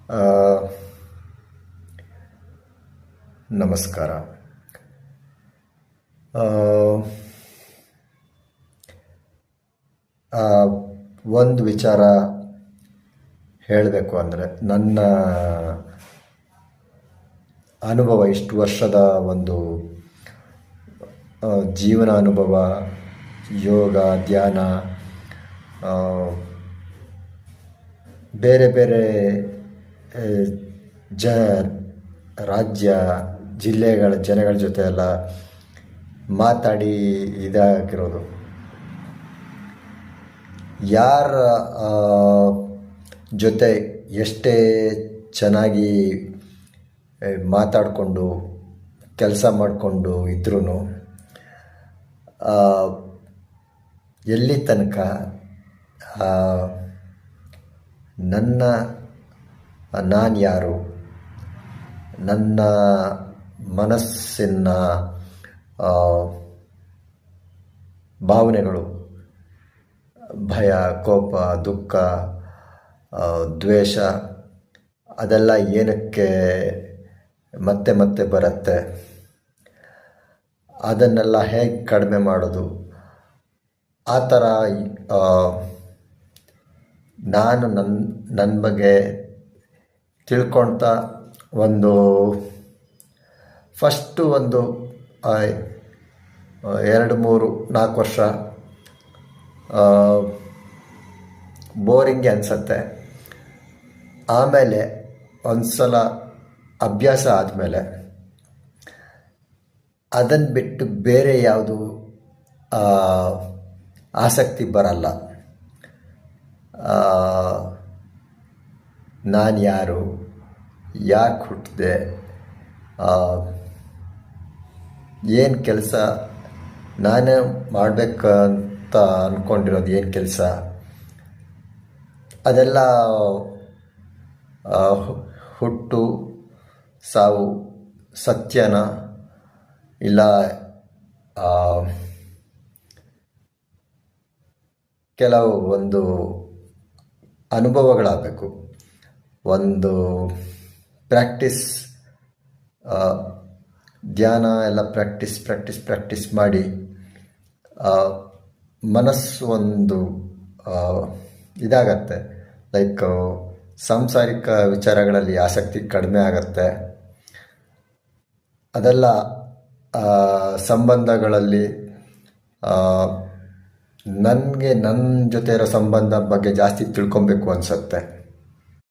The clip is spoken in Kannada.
ಆ, ನಮಸ್ಕಾರ. ಆ, ಆ, ಒಂದು ವಿಚಾರ ಹೇಳಬೇಕು ಅಂದರೆ, ನನ್ನ ಅನುಭವ, ಇಷ್ಟು ವರ್ಷದ ಒಂದು ಜೀವನ ಅನುಭವ, ಯೋಗ, ಧ್ಯಾನ, ಆ, ಬೇರೆ ಬೇರೆ ಆ, ಜ ರಾಜ್ಯ, ಜಿಲ್ಲೆಗಳ ಜನಗಳ ಜೊತೆ ಎಲ್ಲ ಮಾತಾಡಿ ಇದಾಗಿರೋದು. ಯಾರ ಜೊತೆ ಎಷ್ಟೇ ಚೆನ್ನಾಗಿ ಮಾತಾಡಿಕೊಂಡು ಕೆಲಸ ಮಾಡಿಕೊಂಡು ಇದ್ರೂ ಎಲ್ಲಿ ತನಕ ನಾನು ಯಾರು, ನನ್ನ ಮನಸ್ಸಿನ ಭಾವನೆಗಳು, ಭಯ, ಕೋಪ, ದುಃಖ, ದ್ವೇಷ, ಅದೆಲ್ಲ ಏನಕ್ಕೆ ಮತ್ತೆ ಮತ್ತೆ ಬರುತ್ತೆ, ಅದನ್ನೆಲ್ಲ ಹೇಗೆ ಕಡಿಮೆ ಮಾಡೋದು, ಆ ಥರ ನಾನು ನನ್ನ ಬಗ್ಗೆ ತಿಳ್ಕೊಳ್ತಾ ಒಂದು ಫಸ್ಟು ಒಂದು 2-3-4 ವರ್ಷ ಬೋರಿಂಗೆ ಅನಿಸತ್ತೆ. ಆಮೇಲೆ ಒಂದು ಸಲ ಅಭ್ಯಾಸ ಆದಮೇಲೆ ಅದನ್ನು ಬಿಟ್ಟು ಬೇರೆ ಯಾವುದು ಆಸಕ್ತಿ ಬರಲ್ಲ. ನಾನು ಯಾರು, ಯಾಕೆ ಹುಟ್ಟಿದೆ, ಏನು ಕೆಲಸ, ನಾನೇ ಮಾಡಬೇಕಂತ ಅಂದ್ಕೊಂಡಿರೋದು ಏನು ಕೆಲಸ, ಅದೆಲ್ಲ ಹುಟ್ಟು ಸಾವು ಸತ್ಯನ ಇಲ್ಲ ಕೆಲವು ಒಂದು ಅನುಭವಗಳಾಗಬೇಕು. ಒಂದು ಪ್ರಾಕ್ಟೀಸ್, ಧ್ಯಾನ ಎಲ್ಲ ಪ್ರಾಕ್ಟೀಸ್ ಮಾಡಿ ಮನಸ್ಸು ಒಂದು ಇದಾಗತ್ತೆ. ಲೈಕ್ ಸಾಂಸಾರಿಕ ವಿಚಾರಗಳಲ್ಲಿ ಆಸಕ್ತಿ ಕಡಿಮೆ ಆಗತ್ತೆ. ಅದೆಲ್ಲ ಸಂಬಂಧಗಳಲ್ಲಿ ನನಗೆ ನನ್ನ ಜೊತೆ ಇರೋ ಸಂಬಂಧ ಬಗ್ಗೆ ಜಾಸ್ತಿ ತಿಳ್ಕೊಬೇಕು ಅನಿಸುತ್ತೆ.